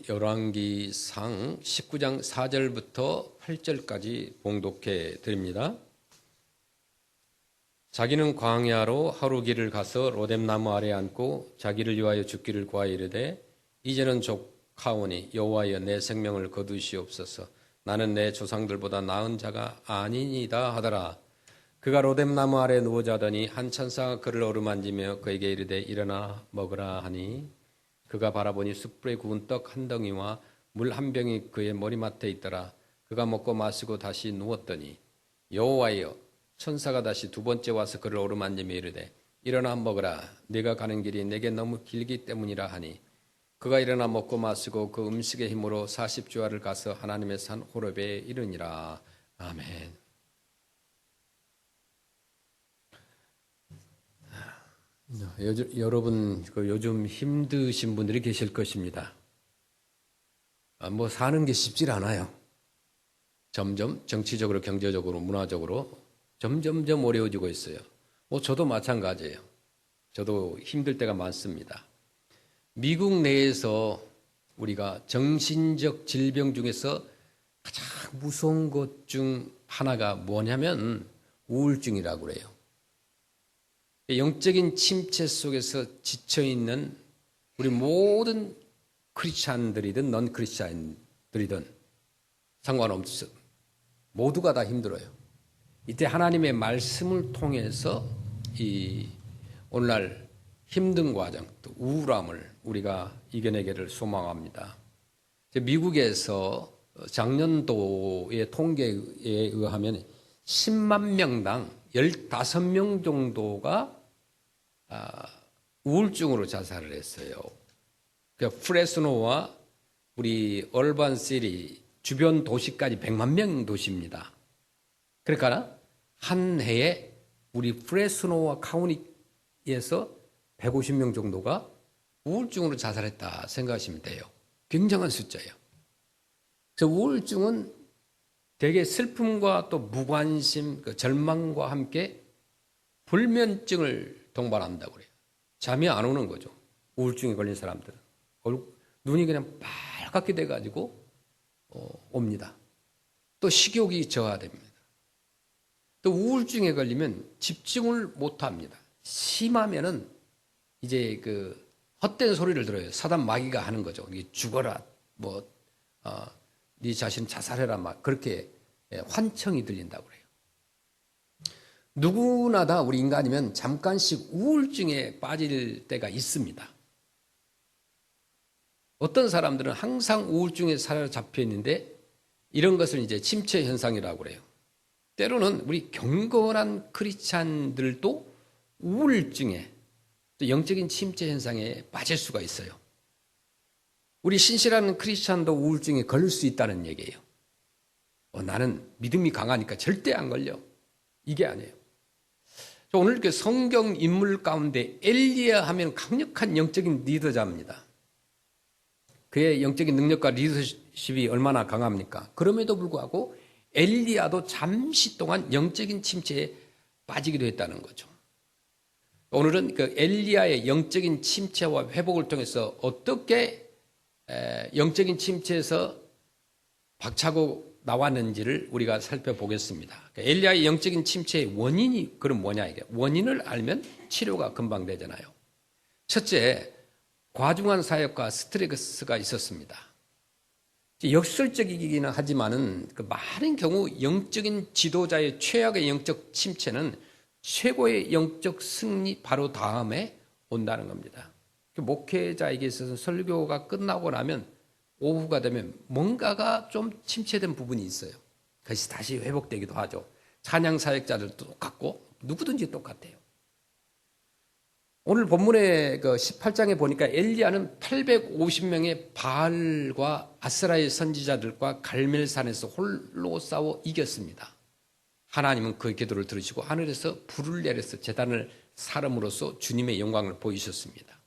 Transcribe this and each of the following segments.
열왕기상 19장 4절부터 8절까지 봉독해 드립니다. 자기는 광야로 하루 길을 가서 로뎀나무 아래 앉고 자기를 위하여 죽기를 구하여 이르되 이제는 족하오니 여호와여 내 생명을 거두시옵소서. 나는 내 조상들보다 나은 자가 아니니다 하더라. 그가 로뎀나무 아래 누워 자더니 한 천사가 그를 어루만지며 그에게 이르되 일어나 먹으라 하니 그가 바라보니 숯불에 구운 떡 한 덩이와 물 한 병이 그의 머리맡에 있더라. 그가 먹고 마시고 다시 누웠더니 여호와여 천사가 다시 두 번째 와서 그를 어루만지며 이르되 일어나 먹으라. 네가 가는 길이 내게 너무 길기 때문이라 하니 그가 일어나 먹고 마시고 그 음식의 힘으로 40주야를 가서 하나님의 산 호렙에 이르니라. 아멘. 여러분 요즘 힘드신 분들이 계실 것입니다. 뭐 사는 게 쉽지 않아요. 점점 정치적으로, 경제적으로, 문화적으로 점점점 어려워지고 있어요. 저도 마찬가지예요. 저도 힘들 때가 많습니다. 미국 내에서 우리가 정신적 질병 중에서 가장 무서운 것 중 하나가 뭐냐면 우울증이라고 그래요. 영적인 침체 속에서 지쳐있는 우리 모든 크리스찬들이든 넌 크리스찬들이든 상관없어 모두가 다 힘들어요. 이때 하나님의 말씀을 통해서 이 오늘날 힘든 과정, 또 우울함을 우리가 이겨내기를 소망합니다. 미국에서 작년도의 통계에 의하면 10만 명당 15명 정도가 우울증으로 자살을 했어요. 그러니까 프레스노와 우리 얼반시티 주변 도시까지 100만 명 도시입니다. 그러니까 한 해에 우리 프레스노와 카운티에서 150명 정도가 우울증으로 자살했다 생각하시면 돼요. 굉장한 숫자예요. 그래서 우울증은 되게 슬픔과 또 무관심, 절망과 함께 불면증을 동반한다고 그래요. 잠이 안 오는 거죠. 우울증에 걸린 사람들은. 눈이 그냥 빨갛게 돼가지고 옵니다. 또 식욕이 저하됩니다. 또 우울증에 걸리면 집중을 못합니다. 심하면은 이제 그 헛된 소리를 들어요. 사단 마귀가 하는 거죠. 죽어라, 네 자신 자살해라, 막 그렇게 환청이 들린다고 그래요. 누구나 다 우리 인간이면 잠깐씩 우울증에 빠질 때가 있습니다. 어떤 사람들은 항상 우울증에 사로잡혀 있는데 이런 것을 이제 침체 현상이라고 그래요. 때로는 우리 경건한 크리스찬들도 우울증에 또 영적인 침체 현상에 빠질 수가 있어요. 우리 신실한 크리스찬도 우울증에 걸릴 수 있다는 얘기예요. 나는 믿음이 강하니까 절대 안 걸려. 이게 아니에요. 오늘 그 성경 인물 가운데 엘리야 하면 강력한 영적인 리더자입니다. 그의 영적인 능력과 리더십이 얼마나 강합니까? 그럼에도 불구하고 엘리야도 잠시 동안 영적인 침체에 빠지기도 했다는 거죠. 오늘은 그 엘리야의 영적인 침체와 회복을 통해서 어떻게 영적인 침체에서 박차고 나왔는지를 우리가 살펴보겠습니다. 엘리야의 영적인 침체의 원인이 그럼 뭐냐 이게. 원인을 알면 치료가 금방 되잖아요. 첫째, 과중한 사역과 스트레스가 있었습니다. 역설적이기는 하지만은 그 많은 경우 영적인 지도자의 최악의 영적 침체는 최고의 영적 승리 바로 다음에 온다는 겁니다. 목회자에게 있어서 설교가 끝나고 나면 오후가 되면 뭔가가 좀 침체된 부분이 있어요. 그것이 다시 회복되기도 하죠. 찬양 사역자들도 똑같고 누구든지 똑같아요. 오늘 본문의 그 18장에 보니까 엘리야는 850명의 바알과 아스라의 선지자들과 갈멜산에서 홀로 싸워 이겼습니다. 하나님은 그의 기도를 들으시고 하늘에서 불을 내려서 제단을 사름으로써 주님의 영광을 보이셨습니다.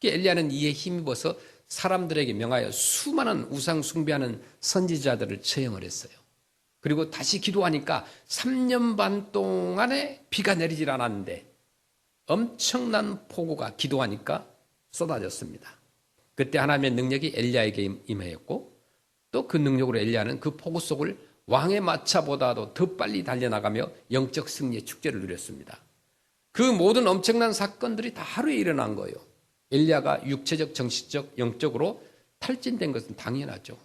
엘리야는 이에 힘입어서 사람들에게 명하여 수많은 우상 숭배하는 선지자들을 처형을 했어요. 그리고 다시 기도하니까 3년 반 동안에 비가 내리질 않았는데 엄청난 폭우가 기도하니까 쏟아졌습니다. 그때 하나님의 능력이 엘리야에게 임하였고 또 그 능력으로 엘리야는 그 폭우 속을 왕의 마차보다도 더 빨리 달려나가며 영적 승리의 축제를 누렸습니다. 그 모든 엄청난 사건들이 다 하루에 일어난 거예요. 엘리야가 육체적, 정신적, 영적으로 탈진된 것은 당연하죠.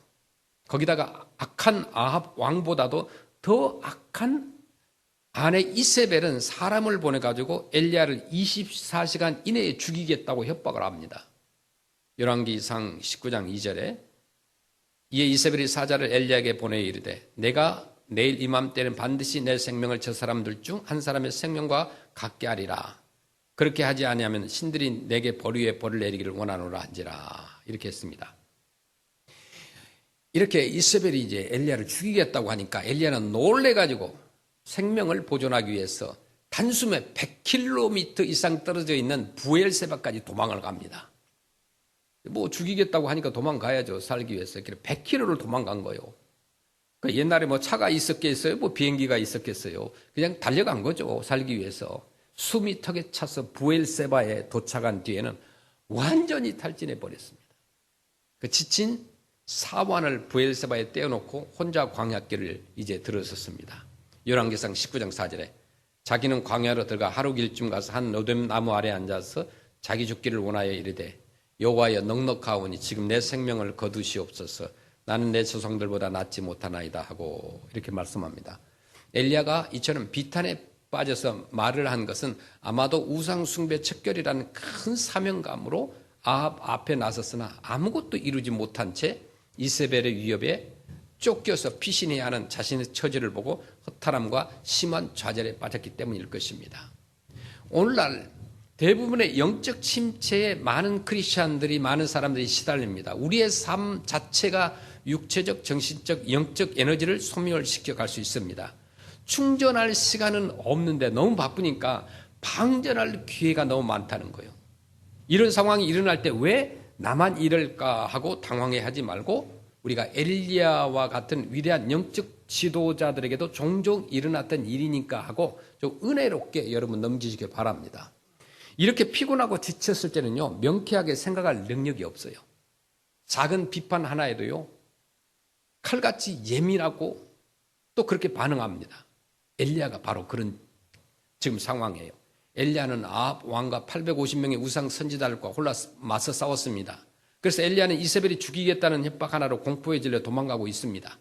거기다가 악한 아합 왕보다도 더 악한 아내 이세벨은 사람을 보내가지고 엘리야를 24시간 이내에 죽이겠다고 협박을 합니다. 열왕기상 19장 2절에 이에 이세벨이 사자를 엘리야에게 보내 이르되 내가 내일 이맘때는 반드시 내 생명을 저 사람들 중 한 사람의 생명과 같게 하리라. 그렇게 하지 아니하면 신들이 내게 벌 위에 벌을 내리기를 원하노라 한지라. 이렇게 했습니다. 이렇게 이세벨이 이제 엘리야를 죽이겠다고 하니까 엘리야는 놀래가지고 생명을 보존하기 위해서 단숨에 100km 이상 떨어져 있는 부엘세바까지 도망을 갑니다. 뭐 죽이겠다고 하니까 도망가야죠. 살기 위해서. 100km를 도망간 거예요. 그 옛날에 뭐 차가 있었겠어요? 뭐 비행기가 있었겠어요? 그냥 달려간 거죠. 살기 위해서. 숨이 턱에 차서 부엘세바에 도착한 뒤에는 완전히 탈진해 버렸습니다. 그 지친 사환을 부엘세바에 떼어놓고 혼자 광야길을 이제 들어섰습니다. 열왕기상 19장 4절에 자기는 광야로 들어가 하루 길쯤 가서 한 로뎀 나무 아래 앉아서 자기 죽기를 원하여 이르되 여호와여 넉넉하오니 지금 내 생명을 거두시옵소서. 나는 내 조상들보다 낫지 못하나이다 하고 이렇게 말씀합니다. 엘리야가 이처럼 비탄에 빠져서 말을 한 것은 아마도 우상 숭배 척결이라는 큰 사명감으로 아합 앞에 나섰으나 아무것도 이루지 못한 채 이세벨의 위협에 쫓겨서 피신해야 하는 자신의 처지를 보고 허탈함과 심한 좌절에 빠졌기 때문일 것입니다. 오늘날 대부분의 영적 침체에 많은 크리스찬들이, 많은 사람들이 시달립니다. 우리의 삶 자체가 육체적, 정신적, 영적 에너지를 소멸시켜 갈 수 있습니다. 충전할 시간은 없는데 너무 바쁘니까 방전할 기회가 너무 많다는 거예요. 이런 상황이 일어날 때 왜 나만 이럴까 하고 당황해하지 말고 우리가 엘리야와 같은 위대한 영적 지도자들에게도 종종 일어났던 일이니까 하고 좀 은혜롭게 여러분 넘기시길 바랍니다. 이렇게 피곤하고 지쳤을 때는요, 명쾌하게 생각할 능력이 없어요. 작은 비판 하나에도요, 칼같이 예민하고 또 그렇게 반응합니다. 엘리야가 바로 그런 지금 상황이에요. 엘리야는 아합 왕과 850명의 우상 선지자들과 홀라 맞서 싸웠습니다. 그래서 엘리야는 이세벨이 죽이겠다는 협박 하나로 공포에 질려 도망가고 있습니다.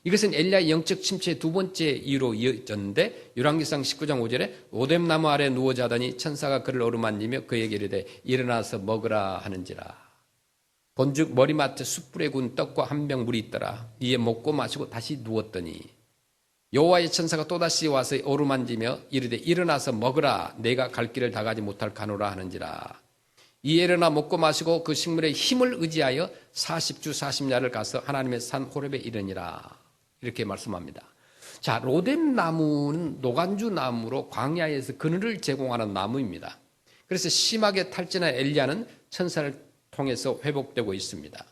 이것은 엘리야의 영적 침체의 두 번째 이유로 이어졌는데 열왕기상 19장 5절에 오뎀 나무 아래 누워 자더니 천사가 그를 어루만지며 그에게 이르되 일어나서 먹으라 하는지라. 본즉 머리맡에 숯불에 구운 떡과 한 병 물이 있더라. 이에 먹고 마시고 다시 누웠더니 여호와의 천사가 또다시 와서 어루만지며 이르되 일어나서 먹으라. 내가 갈 길을 다 가지 못할 가노라 하는지라. 이에 일어나 먹고 마시고 그 식물의 힘을 의지하여 40주 40야를 가서 하나님의 산 호렙에 이르니라. 이렇게 말씀합니다. 자, 로뎀 나무는 노간주 나무로 광야에서 그늘을 제공하는 나무입니다. 그래서 심하게 탈진한 엘리야는 천사를 통해서 회복되고 있습니다.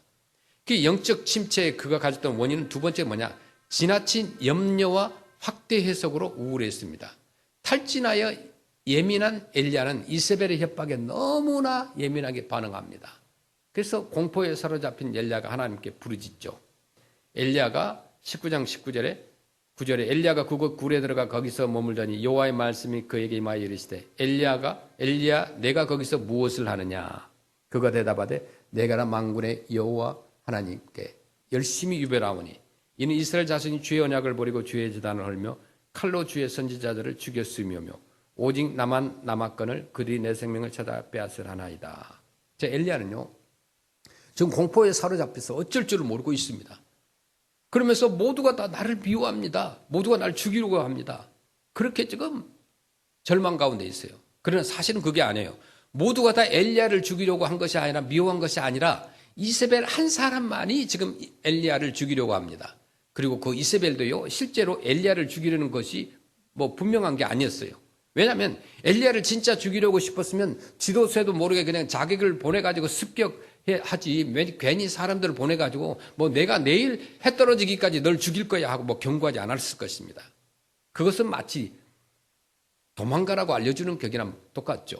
그 영적 침체에 그가 가졌던 원인은 두 번째 뭐냐? 지나친 염려와 확대 해석으로 우울했습니다. 탈진하여 예민한 엘리야는 이세벨의 협박에 너무나 예민하게 반응합니다. 그래서 공포에 사로잡힌 엘리야가 하나님께 부르짖죠. 엘리야가 19장 19절에 9절에 엘리야가 그곳 굴에 들어가 거기서 머물더니 여호와의 말씀이 그에게 임하여 이르시되 엘리야 내가 거기서 무엇을 하느냐? 그가 대답하되 내가 만군의 여호와 하나님께 열심히 유별하오니 이는 이스라엘 자손이 주의 언약을 버리고 주의 제단을 헐며 칼로 주의 선지자들을 죽였으며며 오직 나만 남았거늘 그들이 내 생명을 찾아 빼앗을 하나이다. 자, 엘리야는요 지금 공포에 사로잡혀서 어쩔 줄을 모르고 있습니다. 그러면서 모두가 다 나를 미워합니다. 모두가 나를 죽이려고 합니다. 그렇게 지금 절망 가운데 있어요. 그러나 사실은 그게 아니에요. 모두가 다 엘리야를 죽이려고 한 것이 아니라 미워한 것이 아니라 이세벨 한 사람만이 지금 엘리야를 죽이려고 합니다. 그리고 그 이세벨도요 실제로 엘리야를 죽이려는 것이 뭐 분명한 게 아니었어요. 왜냐하면 엘리야를 진짜 죽이려고 싶었으면 지도세도 모르게 그냥 자객을 보내가지고 습격하지 괜히 사람들을 보내가지고 뭐 내가 내일 해 떨어지기까지 널 죽일 거야 하고 뭐 경고하지 않았을 것입니다. 그것은 마치 도망가라고 알려주는 격이랑 똑같죠.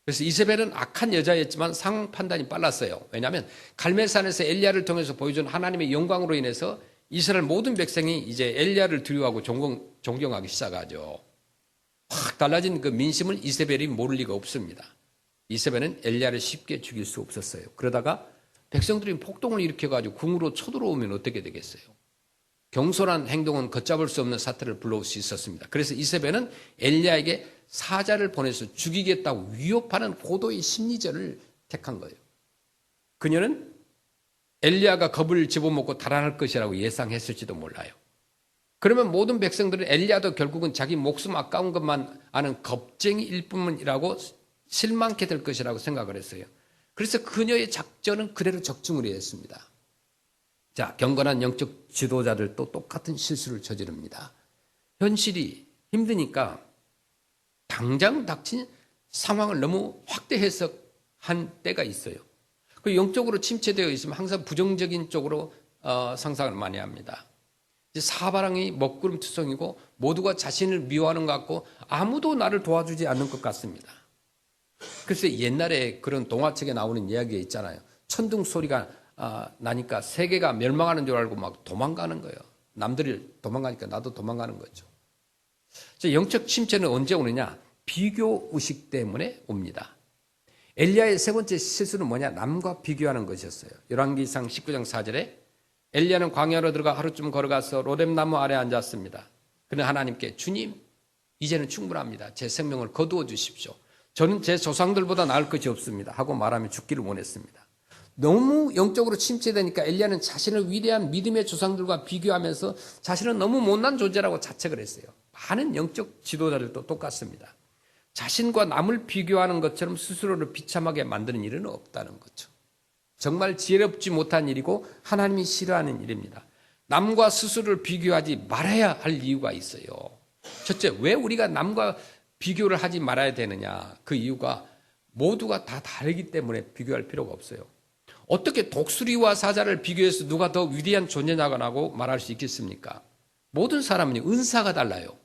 그래서 이세벨은 악한 여자였지만 상황 판단이 빨랐어요. 왜냐하면 갈멜산에서 엘리야를 통해서 보여준 하나님의 영광으로 인해서 이스라엘 모든 백성이 이제 엘리야를 두려워하고 존경하기 시작하죠. 확 달라진 그 민심을 이세벨이 모를 리가 없습니다. 이세벨은 엘리야를 쉽게 죽일 수 없었어요. 그러다가 백성들이 폭동을 일으켜가지고 궁으로 쳐들어오면 어떻게 되겠어요? 경솔한 행동은 걷잡을 수 없는 사태를 불러올 수 있었습니다. 그래서 이세벨은 엘리야에게 사자를 보내서 죽이겠다고 위협하는 고도의 심리전을 택한 거예요. 그녀는 엘리야가 겁을 집어먹고 달아날 것이라고 예상했을지도 몰라요. 그러면 모든 백성들은 엘리야도 결국은 자기 목숨 아까운 것만 아는 겁쟁이일 뿐이라고 실망케 될 것이라고 생각을 했어요. 그래서 그녀의 작전은 그대로 적중을 했습니다. 자, 경건한 영적 지도자들도 똑같은 실수를 저지릅니다. 현실이 힘드니까 당장 닥친 상황을 너무 확대 해석한 때가 있어요. 그 영적으로 침체되어 있으면 항상 부정적인 쪽으로 상상을 많이 합니다. 사바랑이 먹구름투성이고 모두가 자신을 미워하는 것 같고 아무도 나를 도와주지 않는 것 같습니다. 그래서 옛날에 그런 동화책에 나오는 이야기가 있잖아요. 천둥 소리가 나니까 세계가 멸망하는 줄 알고 막 도망가는 거예요. 남들이 도망가니까 나도 도망가는 거죠. 영적 침체는 언제 오느냐? 비교 의식 때문에 옵니다. 엘리야의 세 번째 실수는 뭐냐? 남과 비교하는 것이었어요. 열왕기상 19장 4절에 엘리야는 광야로 들어가 하루쯤 걸어가서 로뎀나무 아래 앉았습니다. 그는 하나님께 주님, 이제는 충분합니다. 제 생명을 거두어 주십시오. 저는 제 조상들보다 나을 것이 없습니다. 하고 말하며 죽기를 원했습니다. 너무 영적으로 침체되니까 엘리야는 자신을 위대한 믿음의 조상들과 비교하면서 자신은 너무 못난 존재라고 자책을 했어요. 많은 영적 지도자들도 똑같습니다. 자신과 남을 비교하는 것처럼 스스로를 비참하게 만드는 일은 없다는 거죠. 정말 지혜롭지 못한 일이고 하나님이 싫어하는 일입니다. 남과 스스로를 비교하지 말아야 할 이유가 있어요. 첫째, 왜 우리가 남과 비교를 하지 말아야 되느냐? 그 이유가 모두가 다 다르기 때문에 비교할 필요가 없어요. 어떻게 독수리와 사자를 비교해서 누가 더 위대한 존재냐고 말할 수 있겠습니까? 모든 사람은 은사가 달라요.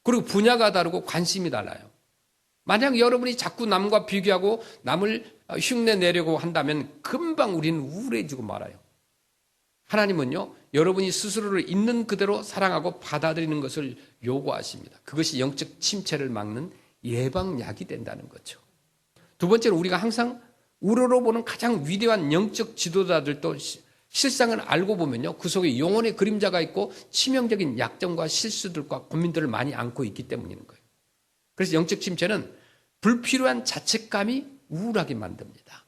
그리고 분야가 다르고 관심이 달라요. 만약 여러분이 자꾸 남과 비교하고 남을 흉내 내려고 한다면 금방 우리는 우울해지고 말아요. 하나님은요, 여러분이 스스로를 있는 그대로 사랑하고 받아들이는 것을 요구하십니다. 그것이 영적 침체를 막는 예방약이 된다는 거죠. 두 번째는 우리가 항상 우러러 보는 가장 위대한 영적 지도자들도 실상을 알고 보면요, 그 속에 영혼의 그림자가 있고 치명적인 약점과 실수들과 고민들을 많이 안고 있기 때문인 거예요. 그래서 영적 침체는 불필요한 자책감이 우울하게 만듭니다.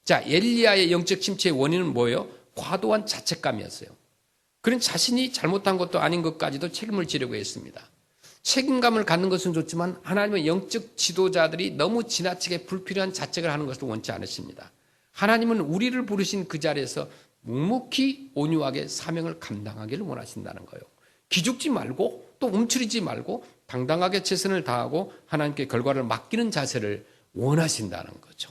자, 엘리야의 영적 침체의 원인은 뭐예요? 과도한 자책감이었어요. 그는 자신이 잘못한 것도 아닌 것까지도 책임을 지려고 했습니다. 책임감을 갖는 것은 좋지만 하나님의 영적 지도자들이 너무 지나치게 불필요한 자책을 하는 것을 원치 않으십니다. 하나님은 우리를 부르신 그 자리에서 묵묵히 온유하게 사명을 감당하기를 원하신다는 거예요. 기죽지 말고 또 움츠리지 말고 당당하게 최선을 다하고 하나님께 결과를 맡기는 자세를 원하신다는 거죠.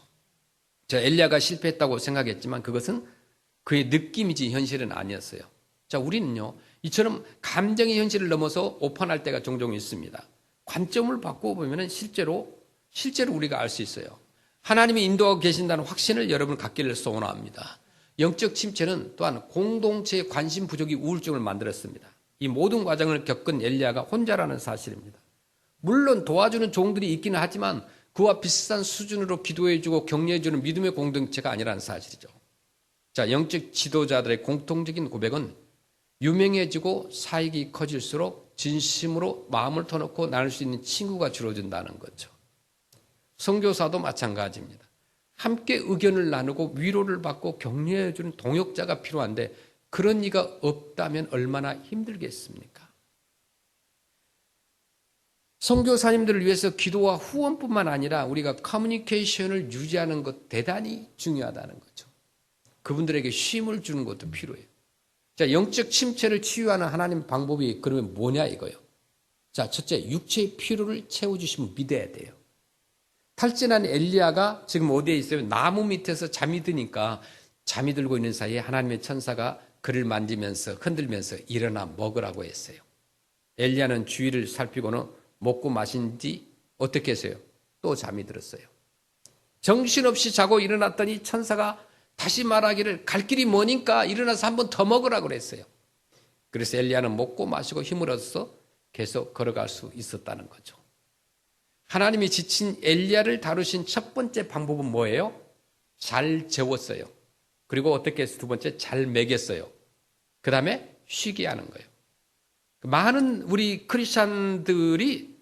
자, 엘리야가 실패했다고 생각했지만 그것은 그의 느낌이지 현실은 아니었어요. 자, 우리는요, 이처럼 감정의 현실을 넘어서 오판할 때가 종종 있습니다. 관점을 바꾸어 보면 실제로 우리가 알 수 있어요. 하나님이 인도하고 계신다는 확신을 여러분 갖기를 소원합니다. 영적 침체는 또한 공동체의 관심 부족이 우울증을 만들었습니다. 이 모든 과정을 겪은 엘리야가 혼자라는 사실입니다. 물론 도와주는 종들이 있기는 하지만 그와 비슷한 수준으로 기도해주고 격려해주는 믿음의 공동체가 아니라는 사실이죠. 자, 영적 지도자들의 공통적인 고백은 유명해지고 사익이 커질수록 진심으로 마음을 터놓고 나눌 수 있는 친구가 줄어든다는 거죠. 선교사도 마찬가지입니다. 함께 의견을 나누고 위로를 받고 격려해주는 동역자가 필요한데 그런 이가 없다면 얼마나 힘들겠습니까? 선교사님들을 위해서 기도와 후원뿐만 아니라 우리가 커뮤니케이션을 유지하는 것 대단히 중요하다는 거죠. 그분들에게 쉼을 주는 것도 필요해요. 자, 영적 침체를 치유하는 하나님 방법이 그러면 뭐냐 이거요. 자, 첫째, 육체의 필요를 채워주시면 믿어야 돼요. 탈진한 엘리야가 지금 어디에 있어요? 나무 밑에서 잠이 드니까 잠이 들고 있는 사이에 하나님의 천사가 그를 만지면서 흔들면서 일어나 먹으라고 했어요. 엘리야는 주위를 살피고는 먹고 마신 뒤 어떻게 했어요? 또 잠이 들었어요. 정신없이 자고 일어났더니 천사가 다시 말하기를 갈 길이 머니까 일어나서 한 번 더 먹으라 그랬어요. 그래서 엘리야는 먹고 마시고 힘을 얻어서 계속 걸어갈 수 있었다는 거죠. 하나님이 지친 엘리야를 다루신 첫 번째 방법은 뭐예요? 잘 재웠어요. 그리고 어떻게 해서 두 번째 잘 먹였어요. 그 다음에 쉬게 하는 거예요. 많은 우리 크리스찬들이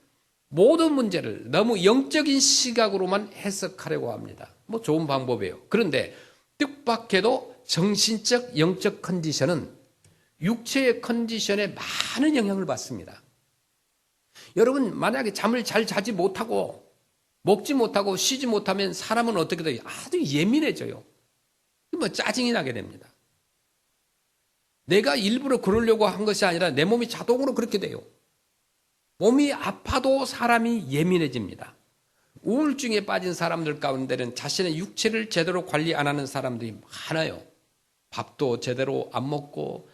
모든 문제를 너무 영적인 시각으로만 해석하려고 합니다. 뭐 좋은 방법이에요. 그런데 뜻밖에도 정신적, 영적 컨디션은 육체의 컨디션에 많은 영향을 받습니다. 여러분 만약에 잠을 잘 자지 못하고 먹지 못하고 쉬지 못하면 사람은 어떻게 돼요? 아주 예민해져요. 뭐 짜증이 나게 됩니다. 내가 일부러 그러려고 한 것이 아니라 내 몸이 자동으로 그렇게 돼요. 몸이 아파도 사람이 예민해집니다. 우울증에 빠진 사람들 가운데는 자신의 육체를 제대로 관리 안 하는 사람들이 많아요. 밥도 제대로 안 먹고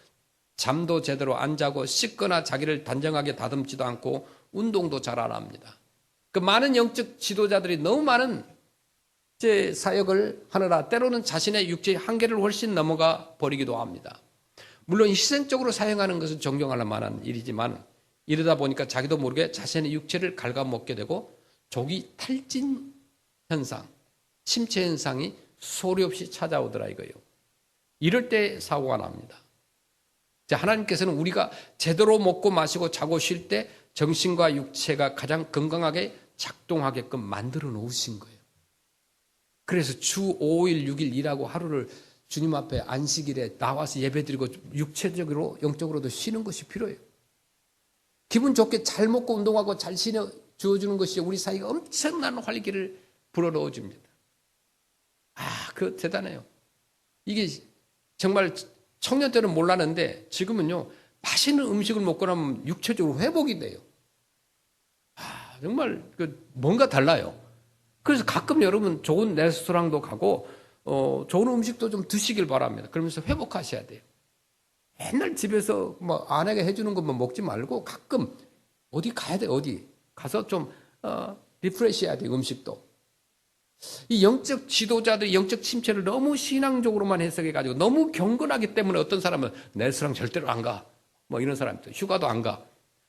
잠도 제대로 안 자고 씻거나 자기를 단정하게 다듬지도 않고 운동도 잘 안 합니다. 그 많은 영적 지도자들이 너무 많은 제 사역을 하느라 때로는 자신의 육체의 한계를 훨씬 넘어가 버리기도 합니다. 물론 희생적으로 사용하는 것은 존경할 만한 일이지만 이러다 보니까 자기도 모르게 자신의 육체를 갉아먹게 되고 조기 탈진 현상, 침체 현상이 소리 없이 찾아오더라 이거예요. 이럴 때 사고가 납니다. 하나님께서는 우리가 제대로 먹고 마시고 자고 쉴 때 정신과 육체가 가장 건강하게 작동하게끔 만들어 놓으신 거예요. 그래서 주 5일, 6일 일하고 하루를 주님 앞에 안식일에 나와서 예배드리고 육체적으로 영적으로도 쉬는 것이 필요해요. 기분 좋게 잘 먹고 운동하고 잘 주어주는 것이 우리 사이에 엄청난 활기를 불어넣어줍니다. 그거 대단해요. 이게 정말 청년 때는 몰랐는데 지금은요, 맛있는 음식을 먹고 나면 육체적으로 회복이 돼요. 정말 뭔가 달라요. 그래서 가끔 여러분 좋은 레스토랑도 가고 좋은 음식도 좀 드시길 바랍니다. 그러면서 회복하셔야 돼요. 맨날 집에서 뭐 아내가 해주는 것만 먹지 말고 가끔 어디 가야 돼요. 어디 가서 좀 리프레시 해야 돼요. 음식도. 이 영적 지도자들이 영적 침체를 너무 신앙적으로만 해석해가지고 너무 경건하기 때문에 어떤 사람은 레스토랑 절대로 안 가. 뭐 이런 사람들 휴가도 안 가.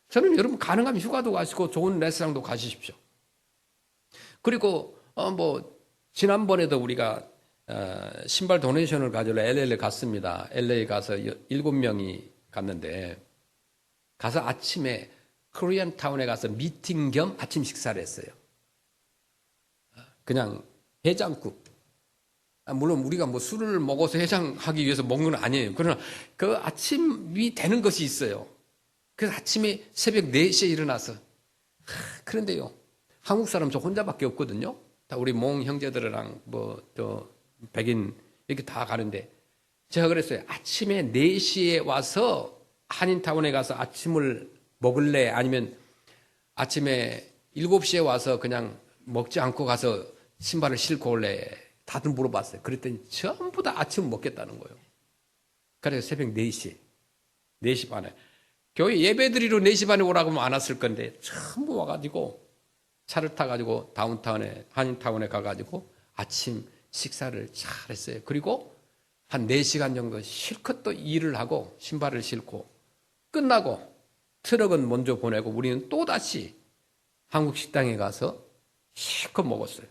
저는 여러분 가능하면 휴가도 가시고 좋은 레스토랑도 가시십시오. 그리고 뭐 지난번에도 우리가 신발 도네이션을 가지러 LA를 갔습니다. LA 가서 7명이 갔는데 가서 아침에 코리안 타운에 가서 미팅 겸 아침 식사를 했어요. 그냥 해장국. 물론 우리가 뭐 술을 먹어서 해장하기 위해서 먹는 건 아니에요. 그러나 그 아침이 되는 것이 있어요. 그래서 아침에 새벽 4시에 일어나서 그런데요, 한국 사람 저 혼자밖에 없거든요. 다 우리 몽 형제들이랑 백인 이렇게 다 가는데 제가 그랬어요. 아침에 4시에 와서 한인타운에 가서 아침을 먹을래? 아니면 아침에 7시에 와서 그냥 먹지 않고 가서 신발을 신고 올래? 다들 물어봤어요. 그랬더니 전부 다 아침을 먹겠다는 거예요. 그래서 새벽 4시, 4시 반에 교회 예배드리러 4시 반에 오라고 하면 안 왔을 건데 전부 와가지고 차를 타가지고 다운타운에 한인타운에 가가지고 아침 식사를 잘 했어요. 그리고 한 4시간 정도 실컷 또 일을 하고 신발을 신고 끝나고 트럭은 먼저 보내고 우리는 또다시 한국 식당에 가서 실컷 먹었어요.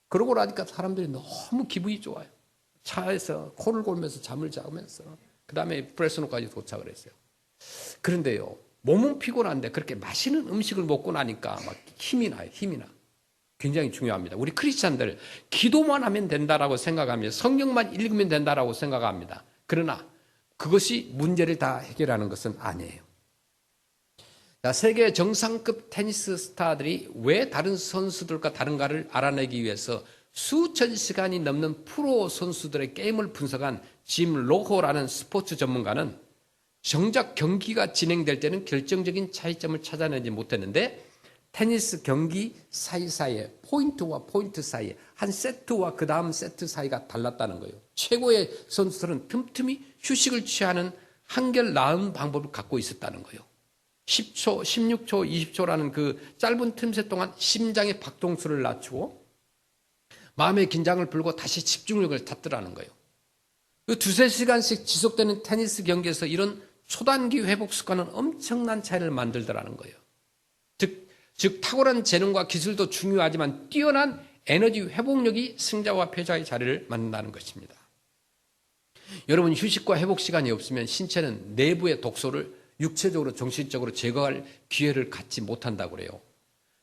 그러고 나니까 사람들이 너무 기분이 좋아요. 차에서 코를 골면서 잠을 자면서 그 다음에 프레스노까지 도착을 했어요. 그런데요, 몸은 피곤한데 그렇게 맛있는 음식을 먹고 나니까 막 힘이 나요. 힘이 나. 굉장히 중요합니다. 우리 크리스찬들 기도만 하면 된다라고 생각합니다. 성경만 읽으면 된다라고 생각합니다. 그러나 그것이 문제를 다 해결하는 것은 아니에요. 자, 세계 정상급 테니스 스타들이 왜 다른 선수들과 다른가를 알아내기 위해서 수천 시간이 넘는 프로 선수들의 게임을 분석한 짐 로호라는 스포츠 전문가는 정작 경기가 진행될 때는 결정적인 차이점을 찾아내지 못했는데 테니스 경기 사이사이에 포인트와 포인트 사이에 한 세트와 그 다음 세트 사이가 달랐다는 거예요. 최고의 선수들은 틈틈이 휴식을 취하는 한결 나은 방법을 갖고 있었다는 거예요. 10초, 16초, 20초라는 그 짧은 틈새 동안 심장의 박동수를 낮추고 마음의 긴장을 풀고 다시 집중력을 찾더라는 거예요. 그 두세 시간씩 지속되는 테니스 경기에서 이런 초단기 회복 습관은 엄청난 차이를 만들더라는 거예요. 즉 탁월한 재능과 기술도 중요하지만 뛰어난 에너지 회복력이 승자와 패자의 자리를 만든다는 것입니다. 여러분, 휴식과 회복 시간이 없으면 신체는 내부의 독소를 육체적으로 정신적으로 제거할 기회를 갖지 못한다고 그래요.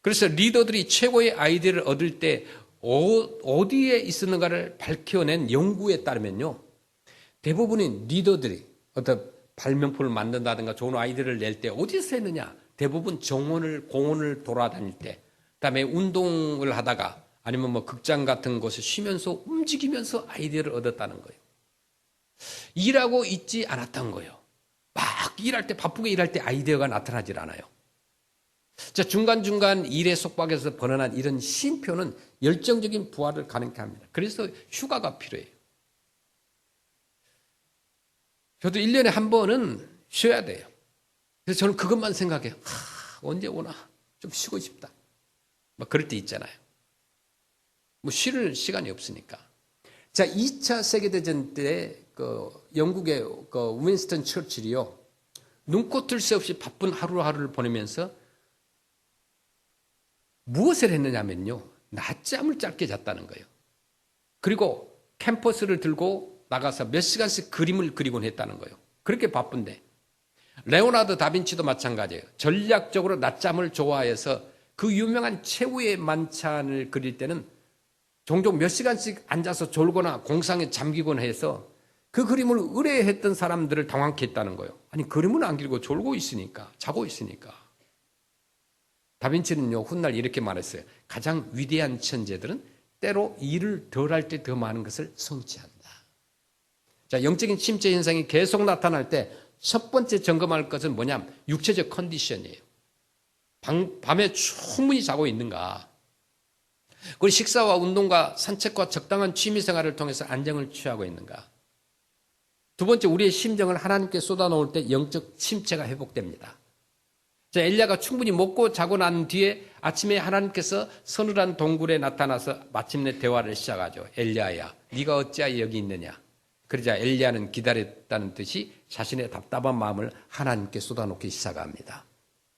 그래서 리더들이 최고의 아이디어를 얻을 때 어디에 있었는가를 밝혀낸 연구에 따르면요, 대부분의 리더들이 어떤 발명품을 만든다든가 좋은 아이디어를 낼 때 어디서 했느냐? 대부분 공원을 돌아다닐 때, 그다음에 운동을 하다가 아니면 뭐 극장 같은 곳에 쉬면서 움직이면서 아이디어를 얻었다는 거예요. 일하고 있지 않았던 거예요. 막 일할 때, 바쁘게 일할 때 아이디어가 나타나질 않아요. 자, 중간중간 일의 속박에서 번어난 이런 쉼표는 열정적인 부활을 가능케 합니다. 그래서 휴가가 필요해요. 저도 1년에 한 번은 쉬어야 돼요. 그래서 저는 그것만 생각해요. 언제 오나? 좀 쉬고 싶다. 막 그럴 때 있잖아요. 뭐 쉴 시간이 없으니까. 자, 2차 세계대전 때 영국의 윈스턴 처칠이요, 눈꽃을 새 없이 바쁜 하루하루를 보내면서 무엇을 했느냐면요, 낮잠을 짧게 잤다는 거예요. 그리고 캠퍼스를 들고 나가서 몇 시간씩 그림을 그리곤 했다는 거예요. 그렇게 바쁜데. 레오나르도 다빈치도 마찬가지예요. 전략적으로 낮잠을 좋아해서 그 유명한 최후의 만찬을 그릴 때는 종종 몇 시간씩 앉아서 졸거나 공상에 잠기곤 해서 그 그림을 의뢰했던 사람들을 당황케 했다는 거예요. 아니, 그림은 안 그리고 졸고 있으니까, 자고 있으니까. 다빈치는요, 훗날 이렇게 말했어요. 가장 위대한 천재들은 때로 일을 덜 할 때 더 많은 것을 성취한다. 자, 영적인 침체 현상이 계속 나타날 때 첫 번째 점검할 것은 뭐냐면 육체적 컨디션이에요. 밤에 충분히 자고 있는가? 그리고 식사와 운동과 산책과 적당한 취미 생활을 통해서 안정을 취하고 있는가? 두 번째, 우리의 심정을 하나님께 쏟아놓을 때 영적 침체가 회복됩니다. 자, 엘리야가 충분히 먹고 자고 난 뒤에 아침에 하나님께서 서늘한 동굴에 나타나서 마침내 대화를 시작하죠. 엘리야야, 네가 어찌하여 여기 있느냐? 그러자 엘리야는 기다렸다는 듯이 자신의 답답한 마음을 하나님께 쏟아놓기 시작합니다.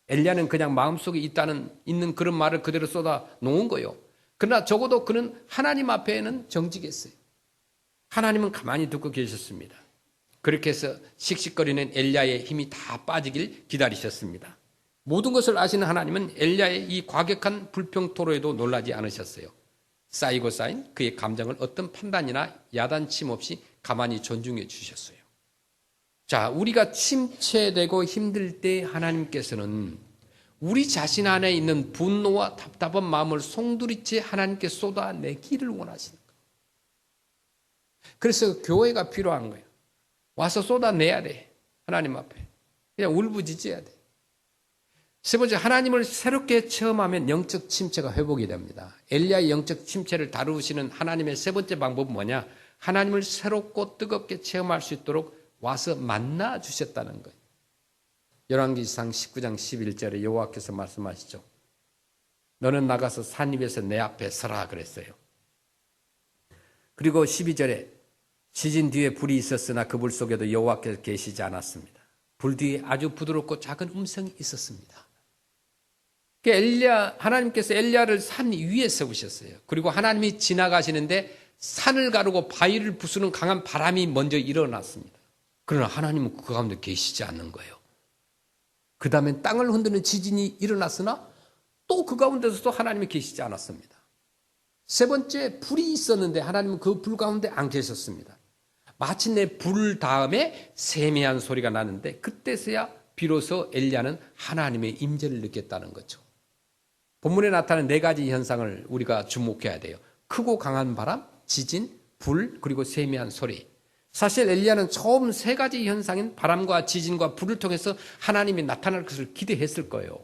엘리야는 그냥 마음속에 있는 그런 말을 그대로 쏟아놓은 거예요. 그러나 적어도 그는 하나님 앞에는 정직했어요. 하나님은 가만히 듣고 계셨습니다. 그렇게 해서 씩씩거리는 엘리야의 힘이 다 빠지길 기다리셨습니다. 모든 것을 아시는 하나님은 엘리야의 이 과격한 불평 토로에도 놀라지 않으셨어요. 쌓이고 쌓인 그의 감정을 어떤 판단이나 야단침 없이 가만히 존중해 주셨어요. 자, 우리가 침체되고 힘들 때 하나님께서는 우리 자신 안에 있는 분노와 답답한 마음을 송두리째 하나님께 쏟아내기를 원하시는 거예요. 그래서 교회가 필요한 거예요. 와서 쏟아내야 돼. 하나님 앞에. 그냥 울부짖어야 돼. 세 번째, 하나님을 새롭게 체험하면 영적 침체가 회복이 됩니다. 엘리야의 영적 침체를 다루시는 하나님의 세 번째 방법은 뭐냐? 하나님을 새롭고 뜨겁게 체험할 수 있도록 와서 만나 주셨다는 거예요. 열왕기상 19장 11절에 여호와께서 말씀하시죠. 너는 나가서 산 위에서 내 앞에 서라 그랬어요. 그리고 12절에 지진 뒤에 불이 있었으나 그 불 속에도 여호와께서 계시지 않았습니다. 불 뒤에 아주 부드럽고 작은 음성이 있었습니다. 하나님께서 엘리야를 산 위에 세우셨어요. 그리고 하나님이 지나가시는데 산을 가르고 바위를 부수는 강한 바람이 먼저 일어났습니다. 그러나 하나님은 그 가운데 계시지 않는 거예요. 그 다음엔 땅을 흔드는 지진이 일어났으나 또 그 가운데서도 하나님이 계시지 않았습니다. 세 번째, 불이 있었는데 하나님은 그 불 가운데 안 계셨습니다. 마침내 불 다음에 세미한 소리가 나는데 그때서야 비로소 엘리야는 하나님의 임재를 느꼈다는 거죠. 본문에 나타나는 네 가지 현상을 우리가 주목해야 돼요. 크고 강한 바람, 지진, 불, 그리고 세미한 소리. 사실 엘리야는 처음 세 가지 현상인 바람과 지진과 불을 통해서 하나님이 나타날 것을 기대했을 거예요.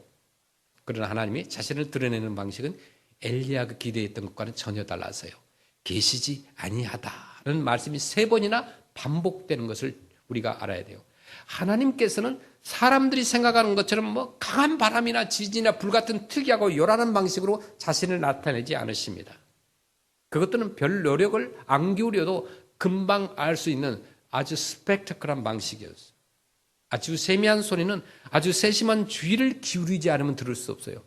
그러나 하나님이 자신을 드러내는 방식은 엘리야가 기대했던 것과는 전혀 달라서요. 계시지 아니하다는 말씀이 세 번이나 반복되는 것을 우리가 알아야 돼요. 하나님께서는 사람들이 생각하는 것처럼 뭐 강한 바람이나 지진이나 불 같은 특이하고 요란한 방식으로 자신을 나타내지 않으십니다. 그것들은 별 노력을 안 기울여도 금방 알 수 있는 아주 스펙터클한 방식이었어요. 아주 세미한 소리는 아주 세심한 주의를 기울이지 않으면 들을 수 없어요.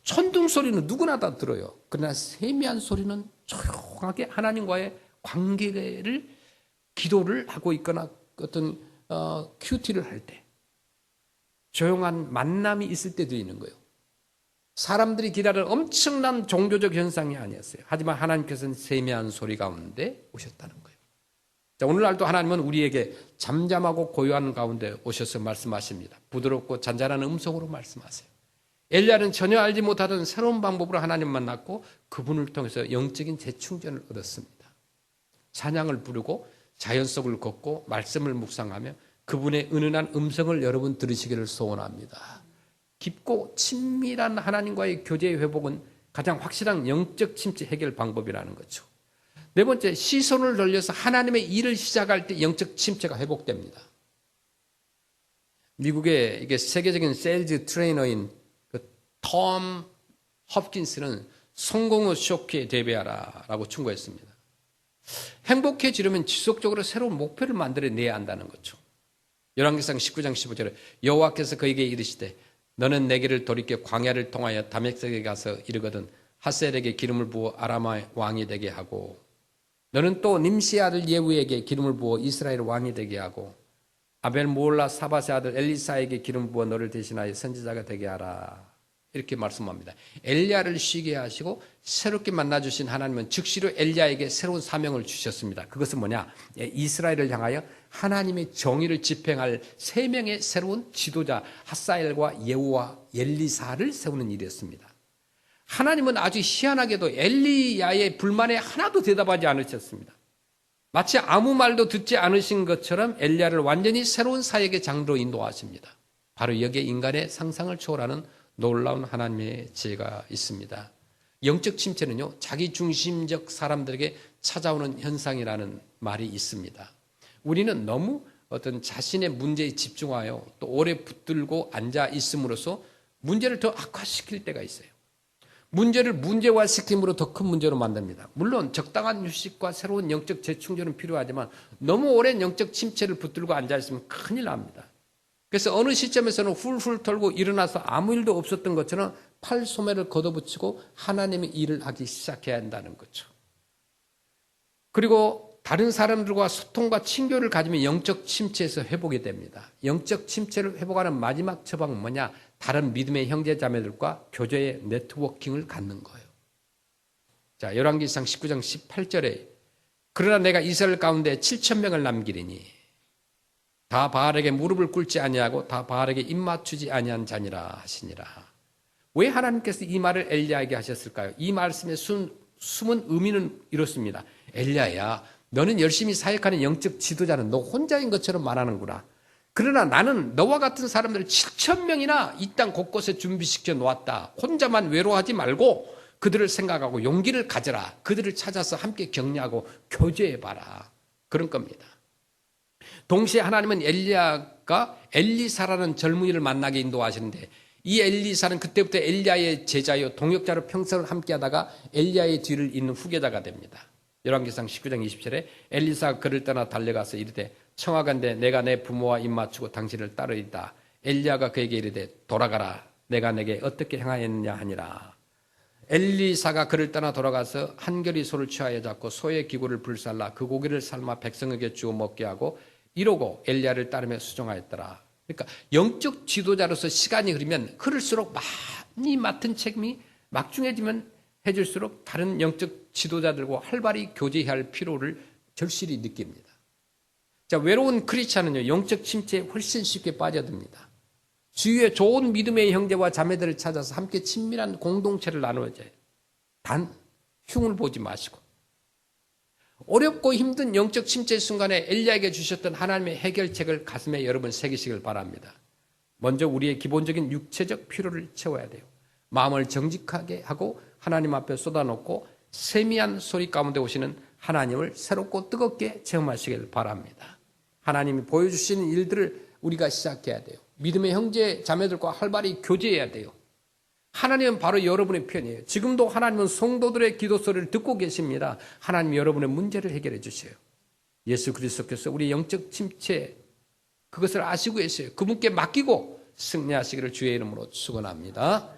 천둥 소리는 누구나 다 들어요. 그러나 세미한 소리는 조용하게 하나님과의 관계를 기도를 하고 있거나 어떤 큐티를 할 때 조용한 만남이 있을 때도 있는 거예요. 사람들이 기다리는 엄청난 종교적 현상이 아니었어요. 하지만 하나님께서는 세미한 소리 가운데 오셨다는 거예요. 자, 오늘날도 하나님은 우리에게 잠잠하고 고요한 가운데 오셔서 말씀하십니다. 부드럽고 잔잔한 음성으로 말씀하세요. 엘리야는 전혀 알지 못하던 새로운 방법으로 하나님 만났고 그분을 통해서 영적인 재충전을 얻었습니다. 찬양을 부르고 자연 속을 걷고 말씀을 묵상하며 그분의 은은한 음성을 여러분 들으시기를 소원합니다. 깊고 친밀한 하나님과의 교제의 회복은 가장 확실한 영적 침체 해결 방법이라는 거죠. 네 번째, 시선을 돌려서 하나님의 일을 시작할 때 영적 침체가 회복됩니다. 미국의 이게 세계적인 세일즈 트레이너인 톰 홉킨스는 성공 후 쇼크에 대비하라라고 충고했습니다. 행복해지려면 지속적으로 새로운 목표를 만들어내야 한다는 거죠. 열왕기상 19장 15절에 여호와께서 그에게 이르시되 너는 내 길을 돌이켜 광야를 통하여 다메섹에 가서 이르거든 하셀에게 기름을 부어 아람의 왕이 되게 하고 너는 또 님시의 아들 예후에게 기름을 부어 이스라엘 왕이 되게 하고 아벨 모올라 사밧의 아들 엘리사에게 기름을 부어 너를 대신하여 선지자가 되게 하라. 이렇게 말씀합니다. 엘리야를 쉬게 하시고 새롭게 만나주신 하나님은 즉시로 엘리야에게 새로운 사명을 주셨습니다. 그것은 뭐냐? 이스라엘을 향하여 하나님의 정의를 집행할 세 명의 새로운 지도자 하사엘과 예후와 엘리사를 세우는 일이었습니다. 하나님은 아주 희한하게도 엘리야의 불만에 하나도 대답하지 않으셨습니다. 마치 아무 말도 듣지 않으신 것처럼 엘리야를 완전히 새로운 사역의 장로로 인도하십니다. 바로 여기에 인간의 상상을 초월하는 놀라운 하나님의 지혜가 있습니다. 영적 침체는요, 자기중심적 사람들에게 찾아오는 현상이라는 말이 있습니다. 우리는 너무 어떤 자신의 문제에 집중하여 또 오래 붙들고 앉아 있음으로써 문제를 더 악화시킬 때가 있어요. 문제를 문제화시킴으로 더 큰 문제로 만듭니다. 물론 적당한 휴식과 새로운 영적 재충전은 필요하지만 너무 오랜 영적 침체를 붙들고 앉아있으면 큰일 납니다. 그래서 어느 시점에서는 훌훌 털고 일어나서 아무 일도 없었던 것처럼 팔소매를 걷어붙이고 하나님의 일을 하기 시작해야 한다는 거죠. 그리고 다른 사람들과 소통과 친교를 가지면 영적 침체에서 회복이 됩니다. 영적 침체를 회복하는 마지막 처방은 뭐냐? 다른 믿음의 형제 자매들과 교제의 네트워킹을 갖는 거예요. 자, 열왕기상 19장 18절에 그러나 내가 이스라엘 가운데 7,000명을 남기리니 다 바알에게 무릎을 꿇지 아니하고 다 바알에게 입맞추지 아니한 자니라 하시니라. 왜 하나님께서 이 말을 엘리야에게 하셨을까요? 이 말씀의 숨은 의미는 이렇습니다. 엘리야야, 너는 열심히 사역하는 영적 지도자는 너 혼자인 것처럼 말하는구나. 그러나 나는 너와 같은 사람들을 7,000명이나 이 땅 곳곳에 준비시켜 놓았다. 혼자만 외로워하지 말고 그들을 생각하고 용기를 가져라. 그들을 찾아서 함께 격려하고 교제해봐라. 그런 겁니다. 동시에 하나님은 엘리야가 엘리사라는 젊은이를 만나게 인도하시는데 이 엘리사는 그때부터 엘리야의 제자요 동역자로 평생을 함께하다가 엘리야의 뒤를 잇는 후계자가 됩니다. 열왕기상 19장 20절에 엘리사가 그를 떠나 달려가서 이르되 청하건대 내가 내 부모와 입맞추고 당신을 따르리다. 엘리야가 그에게 이르되 돌아가라. 내가 내게 어떻게 행하였느냐 하니라. 엘리사가 그를 떠나 돌아가서 한 결이 소를 취하여 잡고 소의 기구를 불살라 그 고기를 삶아 백성에게 주어 먹게 하고 이러고 엘리야를 따르며 수종하였더라. 그러니까 영적 지도자로서 시간이 흐르면 흐를수록 많이 맡은 책임이 막중해지면 해질수록 다른 영적 지도자들과 활발히 교제해야 할 필요를 절실히 느낍니다. 자, 외로운 크리스찬은요, 영적 침체에 훨씬 쉽게 빠져듭니다. 주위에 좋은 믿음의 형제와 자매들을 찾아서 함께 친밀한 공동체를 나누어져요. 단 흉을 보지 마시고. 어렵고 힘든 영적 침체 순간에 엘리야에게 주셨던 하나님의 해결책을 가슴에 여러분 새기시길 바랍니다. 먼저 우리의 기본적인 육체적 필요를 채워야 돼요. 마음을 정직하게 하고 하나님 앞에 쏟아놓고 세미한 소리 가운데 오시는 하나님을 새롭고 뜨겁게 체험하시길 바랍니다. 하나님이 보여주시는 일들을 우리가 시작해야 돼요. 믿음의 형제 자매들과 활발히 교제해야 돼요. 하나님은 바로 여러분의 편이에요. 지금도 하나님은 성도들의 기도 소리를 듣고 계십니다. 하나님 여러분의 문제를 해결해 주세요. 예수 그리스도께서 우리 영적 침체 그것을 아시고 계세요. 그분께 맡기고 승리하시기를 주의 이름으로 축원합니다.